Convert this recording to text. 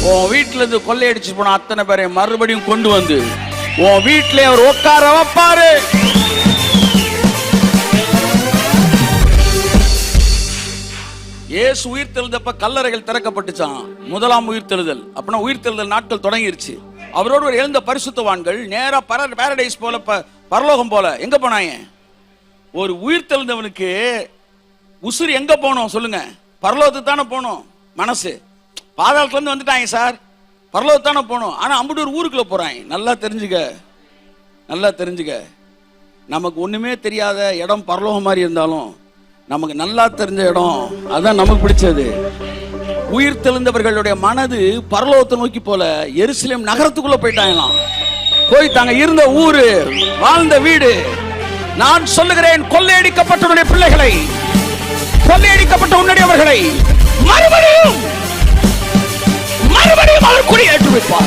உன் வீட்டுல இருந்து கொள்ளையடிச்சு போன அத்தனை பேரை மறுபடியும் கொண்டு வந்து உன் வீட்டிலே அவர் உட்கார வைப்பாரு. இயேசு உயிர் தெழுந்தப்ப கல்லறைகள் திறக்கப்பட்டுச்சான். முதலாம் உயிர் தெழுதல் அப்படின்னா உயிர் தெழுதல் நாட்கள் தொடங்கிருச்சு. அவரோடு ஒரு எழுந்த பரிசுத்தவான்கள் நேரா பாரடைஸ் போல பரலோகம் போல எங்க போனாங்க? ஒரு உயிர் தெழுந்தவனுக்கு உசுறு எங்க போனோம் சொல்லுங்க? பரலோகத்துக்கு தானே போனோம். மனசு பாதாளத்துல இருந்து வந்துட்டாங்க சார், பரலோகத்துக்கு தானே போனோம். ஆனா அம்புட்டு ஒரு ஊருக்குள்ள போறாங்க. நல்லா தெரிஞ்சுக்க, நமக்கு ஒண்ணுமே தெரியாத இடம் பரலோகம் மாதிரி இருந்தாலும் நமக்கு நல்லா தெரிஞ்ச இடம் அதான் நமக்கு பிடிச்சது. உயிர் தெழுந்தவர்களுடைய மனது பரலோகத்தை நோக்கி போல எருசலேம் நகரத்துக்குள்ள போயிட்டாங்களாம். போய் தாங்க இருந்த ஊரு, வாழ்ந்த வீடு. நான் சொல்லுகிறேன், கொள்ளையடிக்கப்பட்ட பிள்ளைகளை, கொள்ளையடிக்கப்பட்ட உன்னுடையவர்களை மறுபடியும் அவர் குடியேற்றி வைப்பார்.